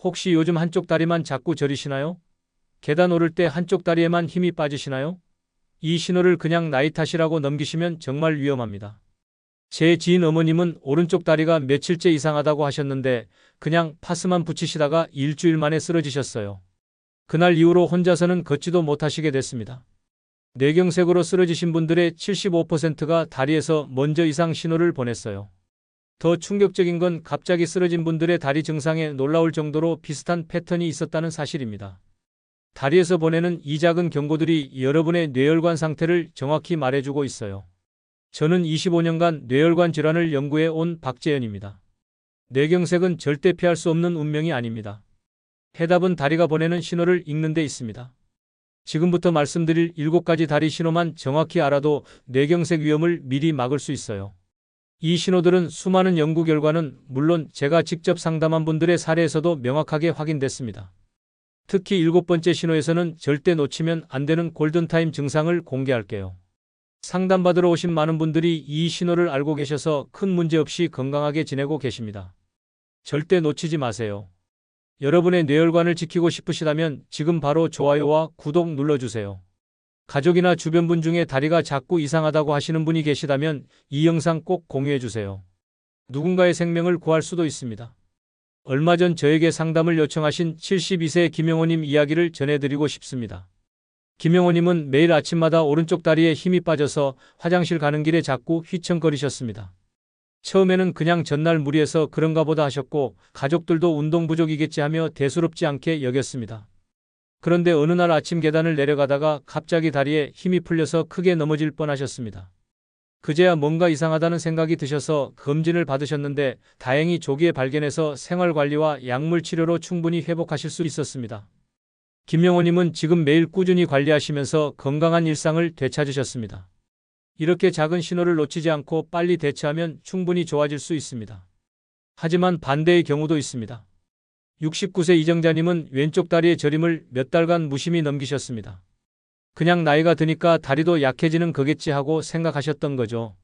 혹시 요즘 한쪽 다리만 자꾸 저리시나요? 계단 오를 때 한쪽 다리에만 힘이 빠지시나요? 이 신호를 그냥 나이 탓이라고 넘기시면 정말 위험합니다. 제 지인 어머님은 오른쪽 다리가 며칠째 이상하다고 하셨는데 그냥 파스만 붙이시다가 일주일 만에 쓰러지셨어요. 그날 이후로 혼자서는 걷지도 못하시게 됐습니다. 뇌경색으로 쓰러지신 분들의 75%가 다리에서 먼저 이상 신호를 보냈어요. 더 충격적인 건 갑자기 쓰러진 분들의 다리 증상에 놀라울 정도로 비슷한 패턴이 있었다는 사실입니다. 다리에서 보내는 이 작은 경고들이 여러분의 뇌혈관 상태를 정확히 말해주고 있어요. 저는 25년간 뇌혈관 질환을 연구해 온 박재현입니다. 뇌경색은 절대 피할 수 없는 운명이 아닙니다. 해답은 다리가 보내는 신호를 읽는 데 있습니다. 지금부터 말씀드릴 7가지 다리 신호만 정확히 알아도 뇌경색 위험을 미리 막을 수 있어요. 이 신호들은 수많은 연구 결과는 물론 제가 직접 상담한 분들의 사례에서도 명확하게 확인됐습니다. 특히 7번째 신호에서는 절대 놓치면 안 되는 골든타임 증상을 공개할게요. 상담받으러 오신 많은 분들이 이 신호를 알고 계셔서 큰 문제 없이 건강하게 지내고 계십니다. 절대 놓치지 마세요. 여러분의 뇌혈관을 지키고 싶으시다면 지금 바로 좋아요와 구독 눌러주세요. 가족이나 주변 분 중에 다리가 자꾸 이상하다고 하시는 분이 계시다면 이 영상 꼭 공유해주세요. 누군가의 생명을 구할 수도 있습니다. 얼마 전 저에게 상담을 요청하신 72세 김영호님 이야기를 전해드리고 싶습니다. 김영호님은 매일 아침마다 오른쪽 다리에 힘이 빠져서 화장실 가는 길에 자꾸 휘청거리셨습니다. 처음에는 그냥 전날 무리해서 그런가 보다 하셨고 가족들도 운동 부족이겠지 하며 대수롭지 않게 여겼습니다. 그런데 어느 날 아침 계단을 내려가다가 갑자기 다리에 힘이 풀려서 크게 넘어질 뻔하셨습니다. 그제야 뭔가 이상하다는 생각이 드셔서 검진을 받으셨는데 다행히 조기에 발견해서 생활관리와 약물 치료로 충분히 회복하실 수 있었습니다. 김영호님은 지금 매일 꾸준히 관리하시면서 건강한 일상을 되찾으셨습니다. 이렇게 작은 신호를 놓치지 않고 빨리 대처하면 충분히 좋아질 수 있습니다. 하지만 반대의 경우도 있습니다. 69세 이정자님은 왼쪽 다리의 저림을 몇 달간 무심히 넘기셨습니다. 그냥 나이가 드니까 다리도 약해지는 거겠지 하고 생각하셨던 거죠.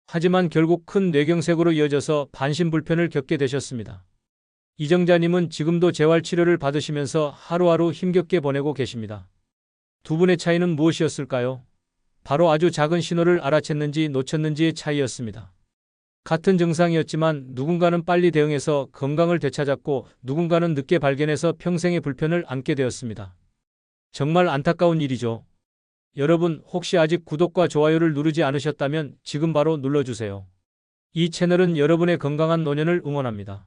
하지만 결국 큰 뇌경색으로 이어져서 반신불편을 겪게 되셨습니다. 이정자님은 지금도 재활치료를 받으시면서 하루하루 힘겹게 보내고 계십니다. 두 분의 차이는 무엇이었을까요? 바로 아주 작은 신호를 알아챘는지 놓쳤는지의 차이였습니다. 같은 증상이었지만 누군가는 빨리 대응해서 건강을 되찾았고 누군가는 늦게 발견해서 평생의 불편을 안게 되었습니다. 정말 안타까운 일이죠. 여러분 혹시 아직 구독과 좋아요를 누르지 않으셨다면 지금 바로 눌러주세요. 이 채널은 여러분의 건강한 노년을 응원합니다.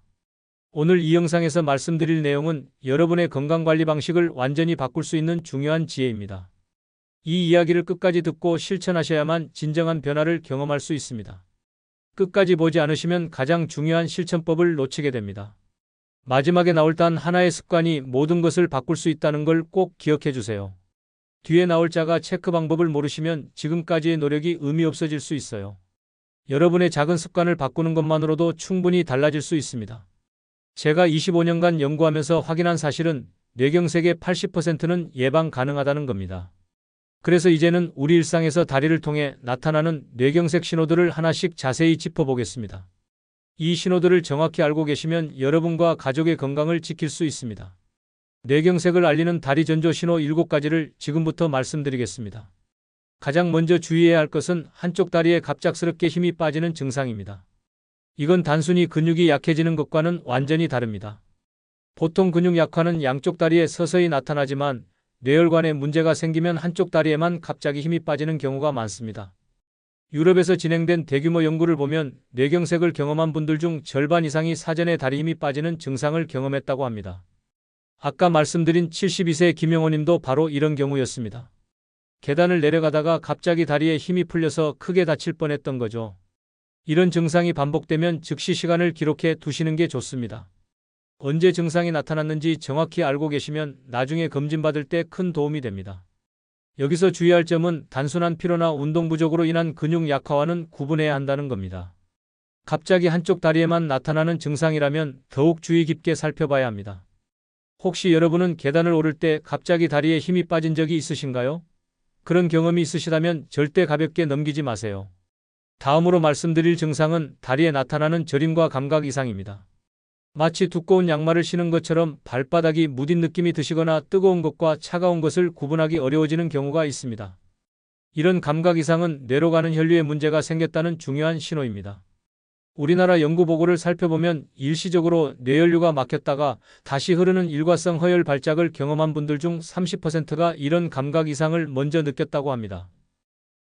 오늘 이 영상에서 말씀드릴 내용은 여러분의 건강관리 방식을 완전히 바꿀 수 있는 중요한 지혜입니다. 이 이야기를 끝까지 듣고 실천하셔야만 진정한 변화를 경험할 수 있습니다. 끝까지 보지 않으시면 가장 중요한 실천법을 놓치게 됩니다. 마지막에 나올 단 하나의 습관이 모든 것을 바꿀 수 있다는 걸 꼭 기억해 주세요. 뒤에 나올 자가 체크 방법을 모르시면 지금까지의 노력이 의미 없어질 수 있어요. 여러분의 작은 습관을 바꾸는 것만으로도 충분히 달라질 수 있습니다. 제가 25년간 연구하면서 확인한 사실은 뇌경색의 80%는 예방 가능하다는 겁니다. 그래서 이제는 우리 일상에서 다리를 통해 나타나는 뇌경색 신호들을 하나씩 자세히 짚어보겠습니다. 이 신호들을 정확히 알고 계시면 여러분과 가족의 건강을 지킬 수 있습니다. 뇌경색을 알리는 다리 전조 신호 7가지를 지금부터 말씀드리겠습니다. 가장 먼저 주의해야 할 것은 한쪽 다리에 갑작스럽게 힘이 빠지는 증상입니다. 이건 단순히 근육이 약해지는 것과는 완전히 다릅니다. 보통 근육 약화는 양쪽 다리에 서서히 나타나지만 뇌혈관에 문제가 생기면 한쪽 다리에만 갑자기 힘이 빠지는 경우가 많습니다. 유럽에서 진행된 대규모 연구를 보면 뇌경색을 경험한 분들 중 절반 이상이 사전에 다리 힘이 빠지는 증상을 경험했다고 합니다. 아까 말씀드린 72세 김영호님도 바로 이런 경우였습니다. 계단을 내려가다가 갑자기 다리에 힘이 풀려서 크게 다칠 뻔했던 거죠. 이런 증상이 반복되면 즉시 시간을 기록해 두시는 게 좋습니다. 언제 증상이 나타났는지 정확히 알고 계시면 나중에 검진받을 때 큰 도움이 됩니다. 여기서 주의할 점은 단순한 피로나 운동 부족으로 인한 근육 약화와는 구분해야 한다는 겁니다. 갑자기 한쪽 다리에만 나타나는 증상이라면 더욱 주의 깊게 살펴봐야 합니다. 혹시 여러분은 계단을 오를 때 갑자기 다리에 힘이 빠진 적이 있으신가요? 그런 경험이 있으시다면 절대 가볍게 넘기지 마세요. 다음으로 말씀드릴 증상은 다리에 나타나는 저림과 감각 이상입니다. 마치 두꺼운 양말을 신은 것처럼 발바닥이 무딘 느낌이 드시거나 뜨거운 것과 차가운 것을 구분하기 어려워지는 경우가 있습니다. 이런 감각 이상은 뇌로 가는 혈류에 문제가 생겼다는 중요한 신호입니다. 우리나라 연구 보고를 살펴보면 일시적으로 뇌혈류가 막혔다가 다시 흐르는 일과성 허혈 발작을 경험한 분들 중 30%가 이런 감각 이상을 먼저 느꼈다고 합니다.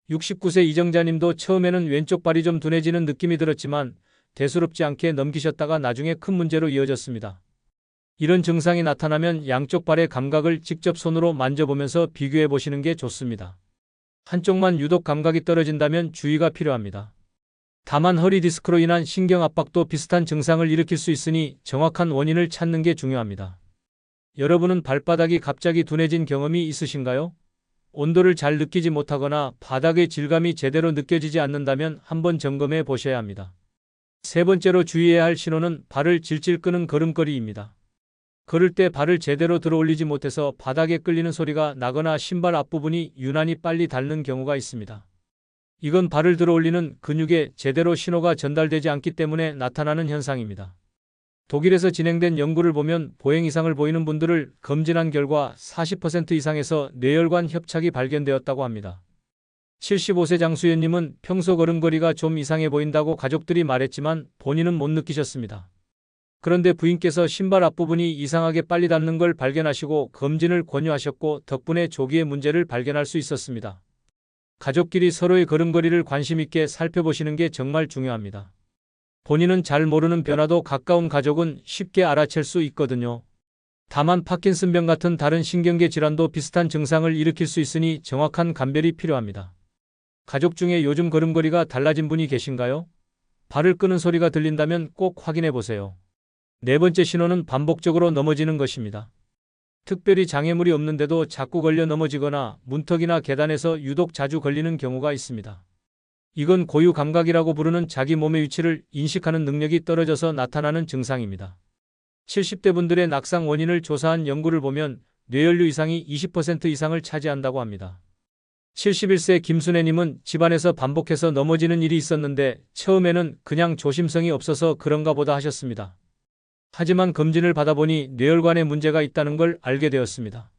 69세 이정자님도 처음에는 왼쪽 발이 좀 둔해지는 느낌이 들었지만 대수롭지 않게 넘기셨다가 나중에 큰 문제로 이어졌습니다. 이런 증상이 나타나면 양쪽 발의 감각을 직접 손으로 만져보면서 비교해 보시는 게 좋습니다. 한쪽만 유독 감각이 떨어진다면 주의가 필요합니다. 다만 허리 디스크로 인한 신경 압박도 비슷한 증상을 일으킬 수 있으니 정확한 원인을 찾는 게 중요합니다. 여러분은 발바닥이 갑자기 둔해진 경험이 있으신가요? 온도를 잘 느끼지 못하거나 바닥의 질감이 제대로 느껴지지 않는다면 한번 점검해 보셔야 합니다. 세 번째로 주의해야 할 신호는 발을 질질 끄는 걸음걸이입니다. 걸을 때 발을 제대로 들어 올리지 못해서 바닥에 끌리는 소리가 나거나 신발 앞부분이 유난히 빨리 닳는 경우가 있습니다. 이건 발을 들어 올리는 근육에 제대로 신호가 전달되지 않기 때문에 나타나는 현상입니다. 독일에서 진행된 연구를 보면 보행 이상을 보이는 분들을 검진한 결과 40% 이상에서 뇌혈관 협착이 발견되었다고 합니다. 75세 장수연님은 평소 걸음걸이가 좀 이상해 보인다고 가족들이 말했지만 본인은 못 느끼셨습니다. 그런데 부인께서 신발 앞부분이 이상하게 빨리 닳는 걸 발견하시고 검진을 권유하셨고 덕분에 조기에 문제를 발견할 수 있었습니다. 가족끼리 서로의 걸음걸이를 관심 있게 살펴보시는 게 정말 중요합니다. 본인은 잘 모르는 변화도 가까운 가족은 쉽게 알아챌 수 있거든요. 다만 파킨슨병 같은 다른 신경계 질환도 비슷한 증상을 일으킬 수 있으니 정확한 감별이 필요합니다. 가족 중에 요즘 걸음걸이가 달라진 분이 계신가요? 발을 끄는 소리가 들린다면 꼭 확인해 보세요. 네 번째 신호는 반복적으로 넘어지는 것입니다. 특별히 장애물이 없는데도 자꾸 걸려 넘어지거나 문턱이나 계단에서 유독 자주 걸리는 경우가 있습니다. 이건 고유 감각이라고 부르는 자기 몸의 위치를 인식하는 능력이 떨어져서 나타나는 증상입니다. 70대 분들의 낙상 원인을 조사한 연구를 보면 뇌혈류 이상이 20% 이상을 차지한다고 합니다. 71세 김순애님은 집안에서 반복해서 넘어지는 일이 있었는데 처음에는 그냥 조심성이 없어서 그런가 보다 하셨습니다. 하지만 검진을 받아보니 뇌혈관에 문제가 있다는 걸 알게 되었습니다.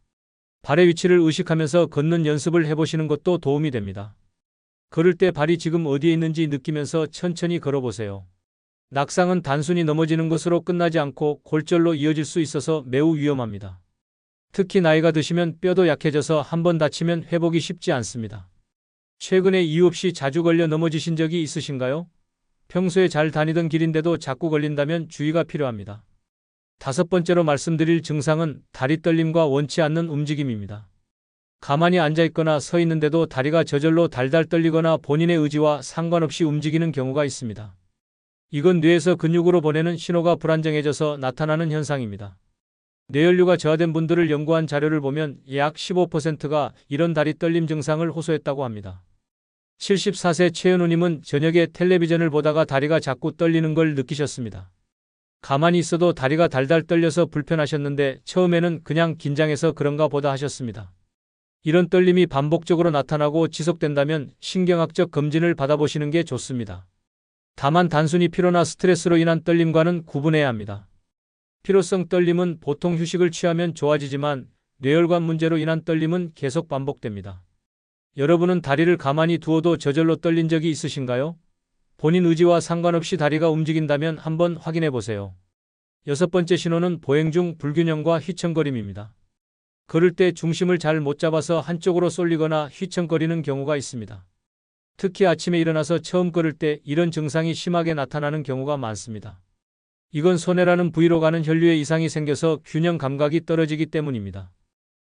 발의 위치를 의식하면서 걷는 연습을 해보시는 것도 도움이 됩니다. 걸을 때 발이 지금 어디에 있는지 느끼면서 천천히 걸어보세요. 낙상은 단순히 넘어지는 것으로 끝나지 않고 골절로 이어질 수 있어서 매우 위험합니다. 특히 나이가 드시면 뼈도 약해져서 한번 다치면 회복이 쉽지 않습니다. 최근에 이유 없이 자주 걸려 넘어지신 적이 있으신가요? 평소에 잘 다니던 길인데도 자꾸 걸린다면 주의가 필요합니다. 다섯 번째로 말씀드릴 증상은 다리 떨림과 원치 않는 움직임입니다. 가만히 앉아있거나 서 있는데도 다리가 저절로 달달 떨리거나 본인의 의지와 상관없이 움직이는 경우가 있습니다. 이건 뇌에서 근육으로 보내는 신호가 불안정해져서 나타나는 현상입니다. 뇌혈류가 저하된 분들을 연구한 자료를 보면 약 15%가 이런 다리 떨림 증상을 호소했다고 합니다. 74세 최현우님은 저녁에 텔레비전을 보다가 다리가 자꾸 떨리는 걸 느끼셨습니다. 가만히 있어도 다리가 달달 떨려서 불편하셨는데 처음에는 그냥 긴장해서 그런가 보다 하셨습니다. 이런 떨림이 반복적으로 나타나고 지속된다면 신경학적 검진을 받아보시는 게 좋습니다. 다만 단순히 피로나 스트레스로 인한 떨림과는 구분해야 합니다. 피로성 떨림은 보통 휴식을 취하면 좋아지지만 뇌혈관 문제로 인한 떨림은 계속 반복됩니다. 여러분은 다리를 가만히 두어도 저절로 떨린 적이 있으신가요? 본인 의지와 상관없이 다리가 움직인다면 한번 확인해 보세요. 여섯 번째 신호는 보행 중 불균형과 휘청거림입니다. 걸을 때 중심을 잘 못 잡아서 한쪽으로 쏠리거나 휘청거리는 경우가 있습니다. 특히 아침에 일어나서 처음 걸을 때 이런 증상이 심하게 나타나는 경우가 많습니다. 이건 소뇌라는 부위로 가는 혈류에 이상이 생겨서 균형 감각이 떨어지기 때문입니다.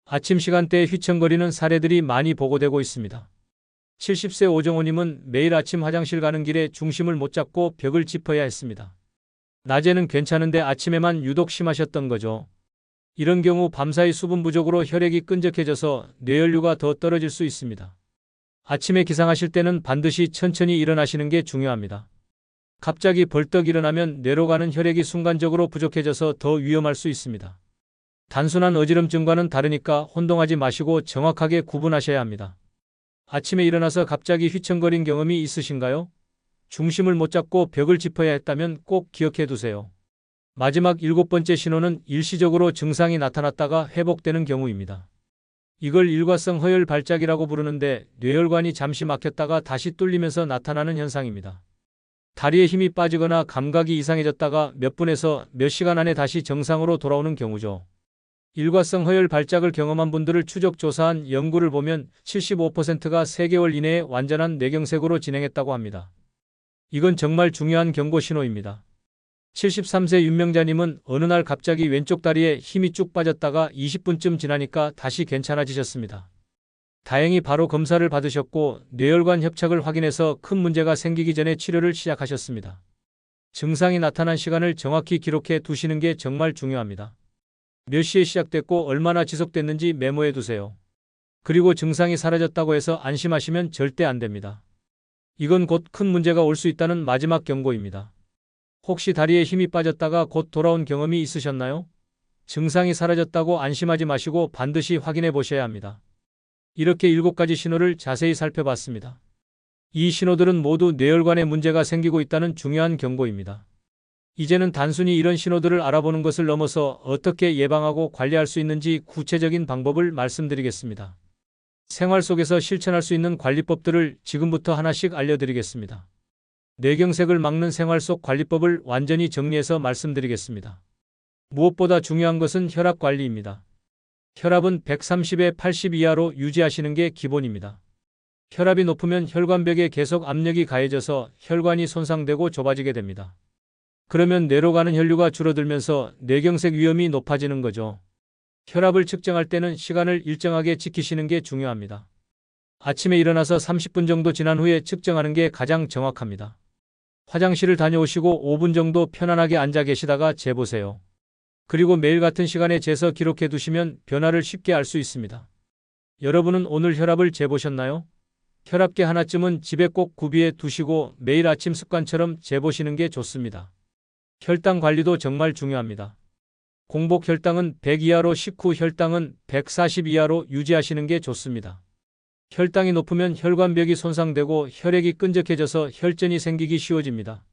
아침 시간대에 휘청거리는 사례들이 많이 보고되고 있습니다. 70세 오정호님은 매일 아침 화장실 가는 길에 중심을 못 잡고 벽을 짚어야 했습니다. 낮에는 괜찮은데 아침에만 유독 심하셨던 거죠. 이런 경우 밤사이 수분 부족으로 혈액이 끈적해져서 뇌혈류가 더 떨어질 수 있습니다. 아침에 기상하실 때는 반드시 천천히 일어나시는 게 중요합니다. 갑자기 벌떡 일어나면 뇌로 가는 혈액이 순간적으로 부족해져서 더 위험할 수 있습니다. 단순한 어지럼증과는 다르니까 혼동하지 마시고 정확하게 구분하셔야 합니다. 아침에 일어나서 갑자기 휘청거린 경험이 있으신가요? 중심을 못 잡고 벽을 짚어야 했다면 꼭 기억해 두세요. 마지막 7번째 신호는 일시적으로 증상이 나타났다가 회복되는 경우입니다. 이걸 일과성 허혈 발작이라고 부르는데 뇌혈관이 잠시 막혔다가 다시 뚫리면서 나타나는 현상입니다. 다리에 힘이 빠지거나 감각이 이상해졌다가 몇 분에서 몇 시간 안에 다시 정상으로 돌아오는 경우죠. 일과성 허혈 발작을 경험한 분들을 추적 조사한 연구를 보면 75%가 3개월 이내에 완전한 뇌경색으로 진행했다고 합니다. 이건 정말 중요한 경고 신호입니다. 73세 윤명자님은 어느 날 갑자기 왼쪽 다리에 힘이 쭉 빠졌다가 20분쯤 지나니까 다시 괜찮아지셨습니다. 다행히 바로 검사를 받으셨고 뇌혈관 협착을 확인해서 큰 문제가 생기기 전에 치료를 시작하셨습니다. 증상이 나타난 시간을 정확히 기록해 두시는 게 정말 중요합니다. 몇 시에 시작됐고 얼마나 지속됐는지 메모해 두세요. 그리고 증상이 사라졌다고 해서 안심하시면 절대 안 됩니다. 이건 곧 큰 문제가 올 수 있다는 마지막 경고입니다. 혹시 다리에 힘이 빠졌다가 곧 돌아온 경험이 있으셨나요? 증상이 사라졌다고 안심하지 마시고 반드시 확인해 보셔야 합니다. 이렇게 7가지 신호를 자세히 살펴봤습니다. 이 신호들은 모두 뇌혈관에 문제가 생기고 있다는 중요한 경고입니다. 이제는 단순히 이런 신호들을 알아보는 것을 넘어서 어떻게 예방하고 관리할 수 있는지 구체적인 방법을 말씀드리겠습니다. 생활 속에서 실천할 수 있는 관리법들을 지금부터 하나씩 알려드리겠습니다. 뇌경색을 막는 생활 속 관리법을 완전히 정리해서 말씀드리겠습니다. 무엇보다 중요한 것은 혈압 관리입니다. 혈압은 130에 80 이하로 유지하시는 게 기본입니다. 혈압이 높으면 혈관벽에 계속 압력이 가해져서 혈관이 손상되고 좁아지게 됩니다. 그러면 뇌로 가는 혈류가 줄어들면서 뇌경색 위험이 높아지는 거죠. 혈압을 측정할 때는 시간을 일정하게 지키시는 게 중요합니다. 아침에 일어나서 30분 정도 지난 후에 측정하는 게 가장 정확합니다. 화장실을 다녀오시고 5분 정도 편안하게 앉아 계시다가 재보세요. 그리고 매일 같은 시간에 재서 기록해 두시면 변화를 쉽게 알 수 있습니다. 여러분은 오늘 혈압을 재보셨나요? 혈압계 하나쯤은 집에 꼭 구비해 두시고 매일 아침 습관처럼 재보시는 게 좋습니다. 혈당 관리도 정말 중요합니다. 공복 혈당은 100 이하로, 식후 혈당은 140 이하로 유지하시는 게 좋습니다. 혈당이 높으면 혈관벽이 손상되고 혈액이 끈적해져서 혈전이 생기기 쉬워집니다.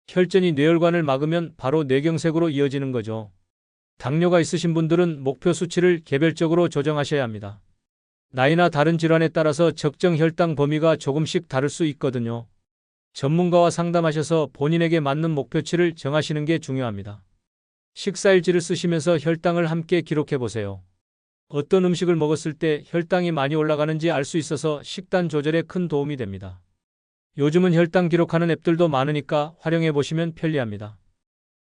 혈전이 뇌혈관을 막으면 바로 뇌경색으로 이어지는 거죠. 당뇨가 있으신 분들은 목표 수치를 개별적으로 조정하셔야 합니다. 나이나 다른 질환에 따라서 적정 혈당 범위가 조금씩 다를 수 있거든요. 전문가와 상담하셔서 본인에게 맞는 목표치를 정하시는 게 중요합니다. 식사일지를 쓰시면서 혈당을 함께 기록해 보세요. 어떤 음식을 먹었을 때 혈당이 많이 올라가는지 알 수 있어서 식단 조절에 큰 도움이 됩니다. 요즘은 혈당 기록하는 앱들도 많으니까 활용해 보시면 편리합니다.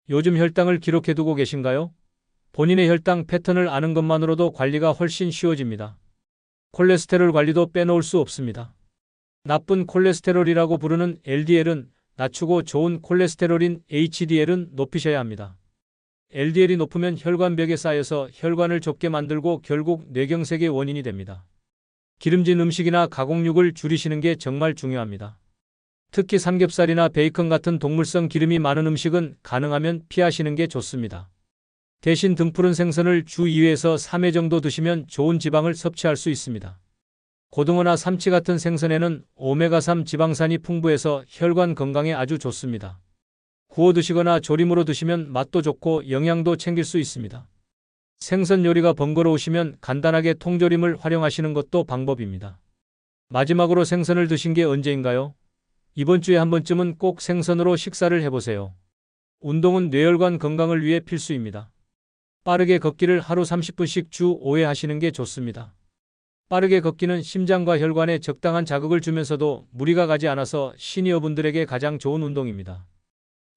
요즘 혈당을 기록해 두고 계신가요? 본인의 혈당 패턴을 아는 것만으로도 관리가 훨씬 쉬워집니다. 콜레스테롤 관리도 빼놓을 수 없습니다. 나쁜 콜레스테롤이라고 부르는 LDL은 낮추고 좋은 콜레스테롤인 HDL은 높이셔야 합니다. LDL이 높으면 혈관벽에 쌓여서 혈관을 좁게 만들고 결국 뇌경색의 원인이 됩니다. 기름진 음식이나 가공육을 줄이시는 게 정말 중요합니다. 특히 삼겹살이나 베이컨 같은 동물성 기름이 많은 음식은 가능하면 피하시는 게 좋습니다. 대신 등푸른 생선을 주 2회에서 3회 정도 드시면 좋은 지방을 섭취할 수 있습니다. 고등어나 삼치 같은 생선에는 오메가3 지방산이 풍부해서 혈관 건강에 아주 좋습니다. 구워 드시거나 조림으로 드시면 맛도 좋고 영양도 챙길 수 있습니다. 생선 요리가 번거로우시면 간단하게 통조림을 활용하시는 것도 방법입니다. 마지막으로 생선을 드신 게 언제인가요? 이번 주에 한 번쯤은 꼭 생선으로 식사를 해보세요. 운동은 뇌혈관 건강을 위해 필수입니다. 빠르게 걷기를 하루 30분씩 주 5회 하시는 게 좋습니다. 빠르게 걷기는 심장과 혈관에 적당한 자극을 주면서도 무리가 가지 않아서 시니어분들에게 가장 좋은 운동입니다.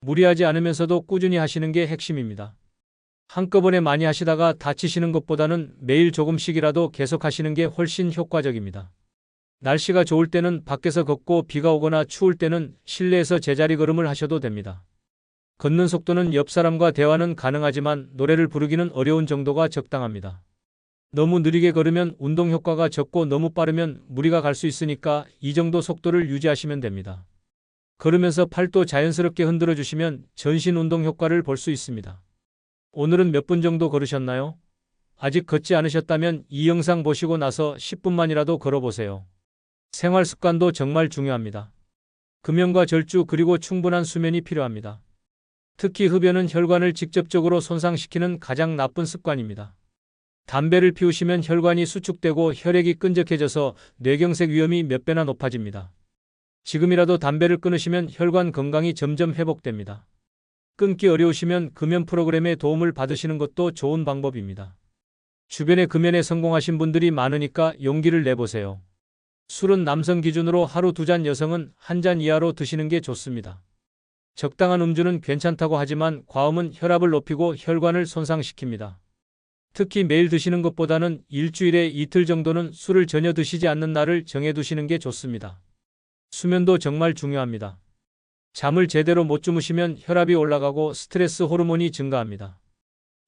무리하지 않으면서도 꾸준히 하시는 게 핵심입니다. 한꺼번에 많이 하시다가 다치시는 것보다는 매일 조금씩이라도 계속 하시는 게 훨씬 효과적입니다. 날씨가 좋을 때는 밖에서 걷고 비가 오거나 추울 때는 실내에서 제자리 걸음을 하셔도 됩니다. 걷는 속도는 옆 사람과 대화는 가능하지만 노래를 부르기는 어려운 정도가 적당합니다. 너무 느리게 걸으면 운동 효과가 적고 너무 빠르면 무리가 갈 수 있으니까 이 정도 속도를 유지하시면 됩니다. 걸으면서 팔도 자연스럽게 흔들어 주시면 전신 운동 효과를 볼 수 있습니다. 오늘은 몇 분 정도 걸으셨나요? 아직 걷지 않으셨다면 이 영상 보시고 나서 10분만이라도 걸어보세요. 생활 습관도 정말 중요합니다. 금연과 절주 그리고 충분한 수면이 필요합니다. 특히 흡연은 혈관을 직접적으로 손상시키는 가장 나쁜 습관입니다. 담배를 피우시면 혈관이 수축되고 혈액이 끈적해져서 뇌경색 위험이 몇 배나 높아집니다. 지금이라도 담배를 끊으시면 혈관 건강이 점점 회복됩니다. 끊기 어려우시면 금연 프로그램의 도움을 받으시는 것도 좋은 방법입니다. 주변에 금연에 성공하신 분들이 많으니까 용기를 내보세요. 술은 남성 기준으로 하루 2잔, 여성은 1잔 이하로 드시는 게 좋습니다. 적당한 음주는 괜찮다고 하지만 과음은 혈압을 높이고 혈관을 손상시킵니다. 특히 매일 드시는 것보다는 일주일에 이틀 정도는 술을 전혀 드시지 않는 날을 정해두시는 게 좋습니다. 수면도 정말 중요합니다. 잠을 제대로 못 주무시면 혈압이 올라가고 스트레스 호르몬이 증가합니다.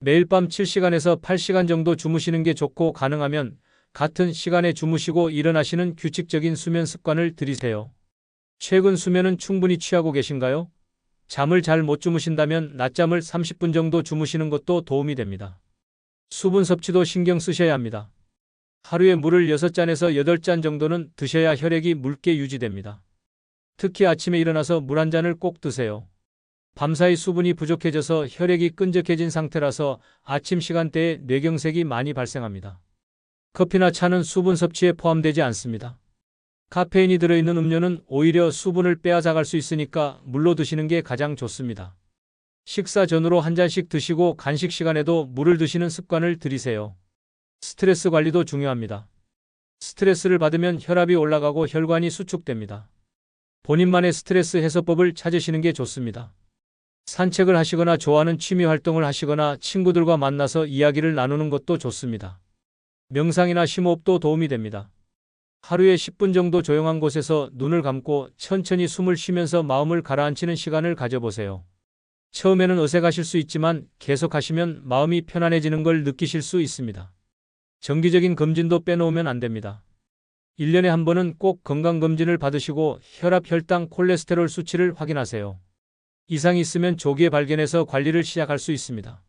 매일 밤 7시간에서 8시간 정도 주무시는 게 좋고, 가능하면 같은 시간에 주무시고 일어나시는 규칙적인 수면 습관을 들이세요. 최근 수면은 충분히 취하고 계신가요? 잠을 잘 못 주무신다면 낮잠을 30분 정도 주무시는 것도 도움이 됩니다. 수분 섭취도 신경 쓰셔야 합니다. 하루에 물을 6잔에서 8잔 정도는 드셔야 혈액이 묽게 유지됩니다. 특히 아침에 일어나서 물 한 잔을 꼭 드세요. 밤사이 수분이 부족해져서 혈액이 끈적해진 상태라서 아침 시간대에 뇌경색이 많이 발생합니다. 커피나 차는 수분 섭취에 포함되지 않습니다. 카페인이 들어있는 음료는 오히려 수분을 빼앗아갈 수 있으니까 물로 드시는 게 가장 좋습니다. 식사 전후로 한 잔씩 드시고 간식 시간에도 물을 드시는 습관을 들이세요. 스트레스 관리도 중요합니다. 스트레스를 받으면 혈압이 올라가고 혈관이 수축됩니다. 본인만의 스트레스 해소법을 찾으시는 게 좋습니다. 산책을 하시거나 좋아하는 취미 활동을 하시거나 친구들과 만나서 이야기를 나누는 것도 좋습니다. 명상이나 심호흡도 도움이 됩니다. 하루에 10분 정도 조용한 곳에서 눈을 감고 천천히 숨을 쉬면서 마음을 가라앉히는 시간을 가져보세요. 처음에는 어색하실 수 있지만 계속하시면 마음이 편안해지는 걸 느끼실 수 있습니다. 정기적인 검진도 빼놓으면 안 됩니다. 1년에 한 번은 꼭 건강검진을 받으시고 혈압, 혈당, 콜레스테롤 수치를 확인하세요. 이상이 있으면 조기에 발견해서 관리를 시작할 수 있습니다.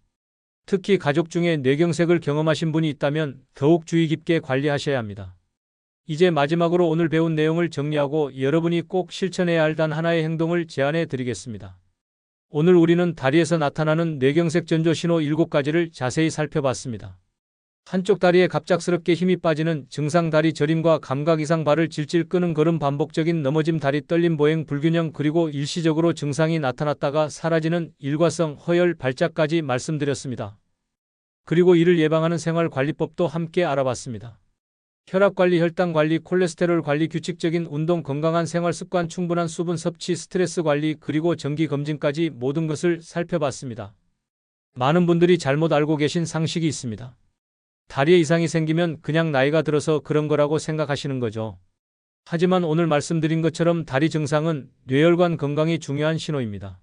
특히 가족 중에 뇌경색을 경험하신 분이 있다면 더욱 주의 깊게 관리하셔야 합니다. 이제 마지막으로 오늘 배운 내용을 정리하고 여러분이 꼭 실천해야 할 단 하나의 행동을 제안해 드리겠습니다. 오늘 우리는 다리에서 나타나는 뇌경색 전조 신호 7가지를 자세히 살펴봤습니다. 한쪽 다리에 갑작스럽게 힘이 빠지는 증상, 다리 저림과 감각 이상, 발을 질질 끄는 걸음, 반복적인 넘어짐, 다리 떨림, 보행 불균형, 그리고 일시적으로 증상이 나타났다가 사라지는 일과성 허열, 발작까지 말씀드렸습니다. 그리고 이를 예방하는 생활관리법도 함께 알아봤습니다. 혈압관리, 혈당관리, 콜레스테롤 관리, 규칙적인 운동, 건강한 생활습관, 충분한 수분 섭취, 스트레스 관리, 그리고 정기검진까지 모든 것을 살펴봤습니다. 많은 분들이 잘못 알고 계신 상식이 있습니다. 다리에 이상이 생기면 그냥 나이가 들어서 그런 거라고 생각하시는 거죠. 하지만 오늘 말씀드린 것처럼 다리 증상은 뇌혈관 건강이 중요한 신호입니다.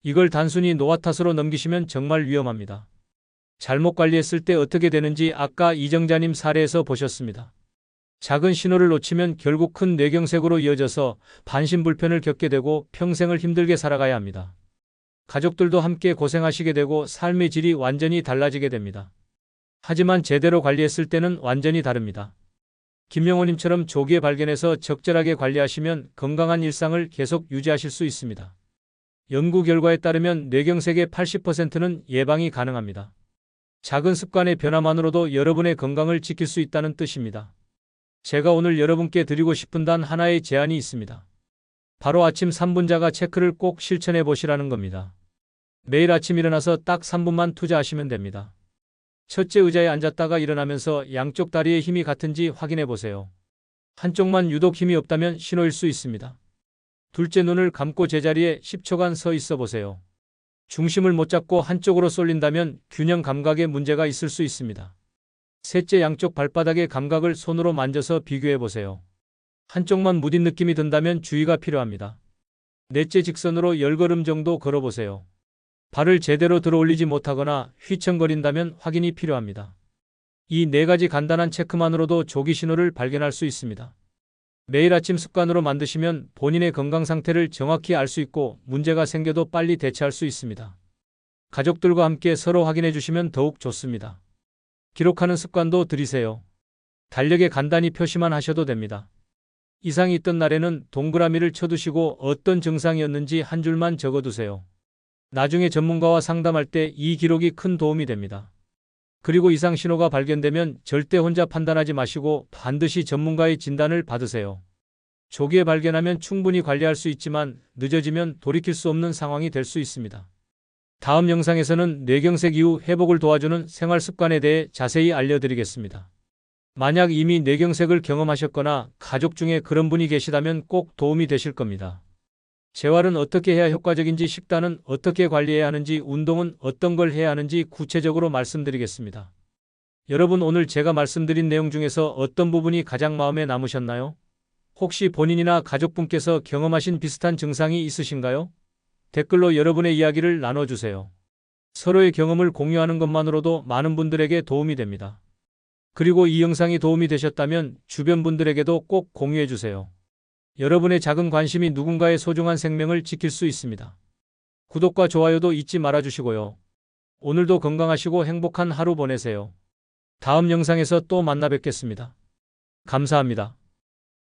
이걸 단순히 노화 탓으로 넘기시면 정말 위험합니다. 잘못 관리했을 때 어떻게 되는지 아까 이정자님 사례에서 보셨습니다. 작은 신호를 놓치면 결국 큰 뇌경색으로 이어져서 반신불편을 겪게 되고 평생을 힘들게 살아가야 합니다. 가족들도 함께 고생하시게 되고 삶의 질이 완전히 달라지게 됩니다. 하지만 제대로 관리했을 때는 완전히 다릅니다. 김명호님처럼 조기에 발견해서 적절하게 관리하시면 건강한 일상을 계속 유지하실 수 있습니다. 연구 결과에 따르면 뇌경색의 80%는 예방이 가능합니다. 작은 습관의 변화만으로도 여러분의 건강을 지킬 수 있다는 뜻입니다. 제가 오늘 여러분께 드리고 싶은 단 하나의 제안이 있습니다. 바로 아침 3분 자가 체크를 꼭 실천해 보시라는 겁니다. 매일 아침 일어나서 딱 3분만 투자하시면 됩니다. 첫째, 의자에 앉았다가 일어나면서 양쪽 다리의 힘이 같은지 확인해 보세요. 한쪽만 유독 힘이 없다면 신호일 수 있습니다. 둘째, 눈을 감고 제자리에 10초간 서 있어 보세요. 중심을 못 잡고 한쪽으로 쏠린다면 균형 감각에 문제가 있을 수 있습니다. 셋째, 양쪽 발바닥의 감각을 손으로 만져서 비교해 보세요. 한쪽만 무딘 느낌이 든다면 주의가 필요합니다. 넷째, 직선으로 10걸음 정도 걸어보세요. 발을 제대로 들어 올리지 못하거나 휘청거린다면 확인이 필요합니다. 이 4가지 간단한 체크만으로도 조기 신호를 발견할 수 있습니다. 매일 아침 습관으로 만드시면 본인의 건강 상태를 정확히 알 수 있고 문제가 생겨도 빨리 대처할 수 있습니다. 가족들과 함께 서로 확인해 주시면 더욱 좋습니다. 기록하는 습관도 들이세요. 달력에 간단히 표시만 하셔도 됩니다. 이상이 있던 날에는 동그라미를 쳐두시고 어떤 증상이었는지 한 줄만 적어두세요. 나중에 전문가와 상담할 때 이 기록이 큰 도움이 됩니다. 그리고 이상 신호가 발견되면 절대 혼자 판단하지 마시고 반드시 전문가의 진단을 받으세요. 조기에 발견하면 충분히 관리할 수 있지만 늦어지면 돌이킬 수 없는 상황이 될 수 있습니다. 다음 영상에서는 뇌경색 이후 회복을 도와주는 생활 습관에 대해 자세히 알려드리겠습니다. 만약 이미 뇌경색을 경험하셨거나 가족 중에 그런 분이 계시다면 꼭 도움이 되실 겁니다. 재활은 어떻게 해야 효과적인지, 식단은 어떻게 관리해야 하는지, 운동은 어떤 걸 해야 하는지 구체적으로 말씀드리겠습니다. 여러분, 오늘 제가 말씀드린 내용 중에서 어떤 부분이 가장 마음에 남으셨나요? 혹시 본인이나 가족분께서 경험하신 비슷한 증상이 있으신가요? 댓글로 여러분의 이야기를 나눠주세요. 서로의 경험을 공유하는 것만으로도 많은 분들에게 도움이 됩니다. 그리고 이 영상이 도움이 되셨다면 주변 분들에게도 꼭 공유해주세요. 여러분의 작은 관심이 누군가의 소중한 생명을 지킬 수 있습니다. 구독과 좋아요도 잊지 말아주시고요. 오늘도 건강하시고 행복한 하루 보내세요. 다음 영상에서 또 만나 뵙겠습니다. 감사합니다.